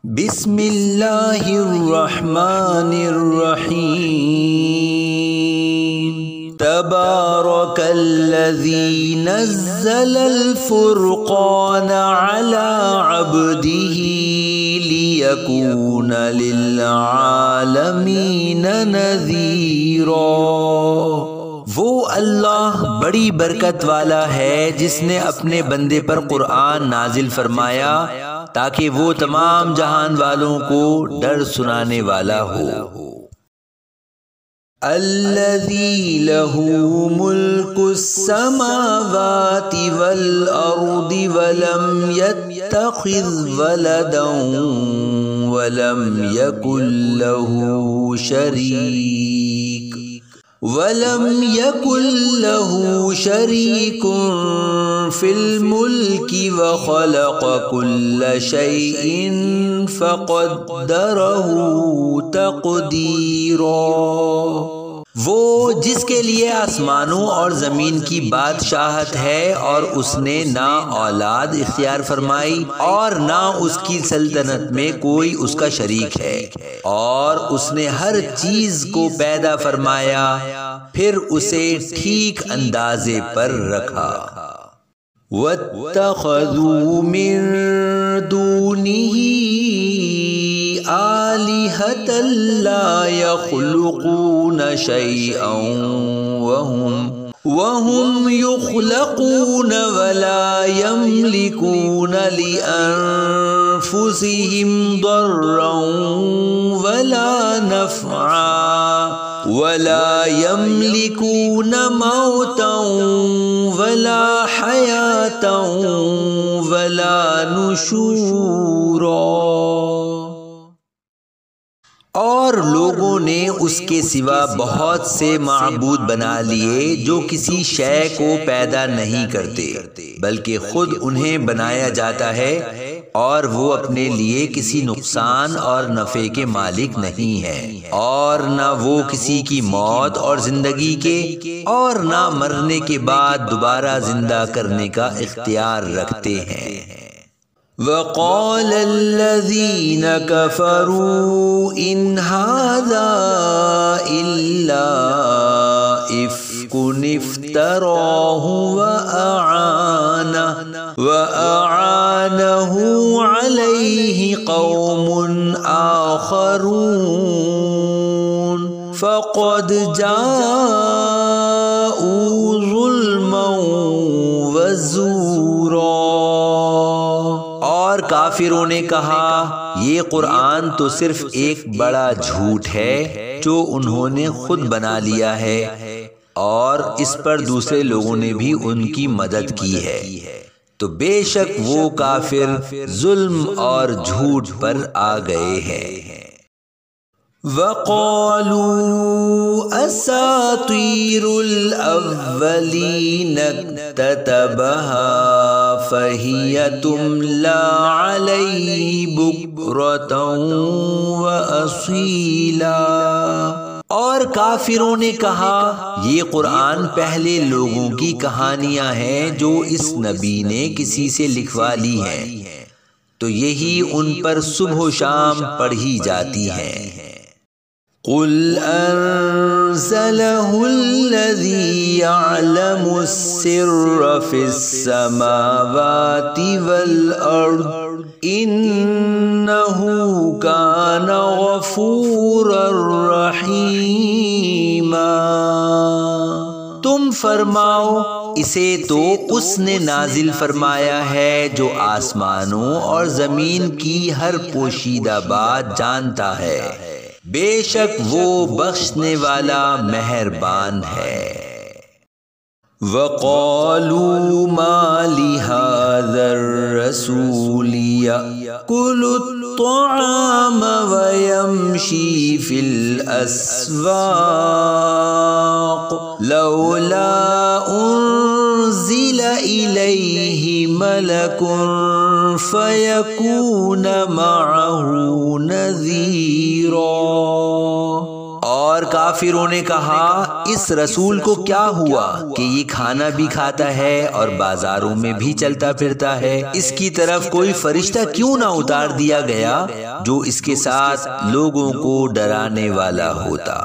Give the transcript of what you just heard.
بسم اللہ الرحمن الرحیم تبارک الذی نزل الفرقان علی عبدہ لیکون للعالمین نذیرا۔ وہ اللہ بڑی برکت والا ہے جس نے اپنے بندے پر قرآن نازل فرمایا تاکہ وہ تمام جہان والوں کو ڈر سنانے والا ہو۔ الذی لہ ملک السماوات والارض ولم یتخذ ولدا ولم یکن لہ شریک فی الملک وخلق کل شیء فقدرہ تقدیرا۔ وہ جس کے لیے آسمانوں اور زمین کی بادشاہت ہے اور اس نے نہ اولاد اختیار فرمائی اور نہ اس کی سلطنت میں کوئی اس کا شریک ہے، اور اس نے ہر چیز کو پیدا فرمایا پھر اسے ٹھیک اندازے پر رکھا۔ وَاتَّخَذُوا مِن دُونِهِ آلِهَةً لَا يَخْلُقُونَ شَيْئًا وَهُمْ يُخْلَقُونَ وَلَا يَمْلِكُونَ لِأَنفُسِهِمْ ضَرًّا وَلَا نَفْعًا وَلَا يَمْلِكُونَ مَوْتًا وَلَا حَيَاةً وَلَا نُشُورًا۔ اور لوگوں نے اس کے سوا بہت سے معبود بنا لیے جو کسی شے کو پیدا نہیں کرتے بلکہ خود انہیں بنایا جاتا ہے، اور وہ اپنے لیے کسی نقصان اور نفع کے مالک نہیں ہیں، اور نہ وہ کسی کی موت اور زندگی کے اور نہ مرنے کے بعد دوبارہ زندہ کرنے کا اختیار رکھتے ہیں۔ وَقَالَ الَّذِينَ كَفَرُوا إِنْ هَذَا إِلَّا إِفْكٌ افْتَرَاهُ وَأَعَانَهُ عَلَيْهِ قَوْمٌ آخَرُونَ فَقَدْ جَاءُوا ظُلْمًا وَزُورًا۔ اور کافروں نے کہا یہ قرآن تو صرف ایک بڑا جھوٹ ہے جو انہوں نے خود بنا لیا ہے، اور اس پر دوسرے لوگوں نے بھی ان کی مدد کی ہے، تو بے شک وہ کافر ظلم اور جھوٹ پر آ گئے ہیں۔ وَقَالُوا أَسَاطِيرُ الْأَوَّلِينَ اكْتَتَبَهَا فَهِيَ تُمْلَى عَلَيْهِ بُكْرَةً وَأَصِيلًا۔ اور کافروں نے کہا یہ قرآن پہلے لوگوں کی کہانیاں ہیں جو اس نبی نے کسی سے لکھوا لی ہیں، تو یہی ان پر صبح و شام پڑھی جاتی ہیں۔ قُلْ أَنزَلَهُ الَّذِي يَعْلَمُ السِّرَّ فِي السَّمَاوَاتِ وَالْأَرْضِ إِنَّهُ كَانَ غَفُورًا رَحِيمًا۔ تم فرماؤ اسے تو اس نے نازل فرمایا ہے جو آسمانوں اور زمین کی ہر پوشیدہ بات جانتا ہے، بے شک وہ بخشنے والا مہربان ہے۔ وَقَالُوا مَا لِهَذَا الرَّسُولِ يَأْكُلُ الطَّعَامَ وَيَمْشِي فِي الْأَسْوَاقِ لَوْلَا أُنزِلَ إِلَيْهِ مَلَكٌ فَيَكُونَ مَعَهُ نَذِيرًا۔ اور کافروں نے کہا اس رسول کو کیا ہوا کہ یہ کھانا بھی کھاتا ہے اور بازاروں میں بھی چلتا پھرتا ہے، اس کی طرف کوئی فرشتہ کیوں نہ اتار دیا گیا جو اس کے ساتھ لوگوں کو ڈرانے والا ہوتا۔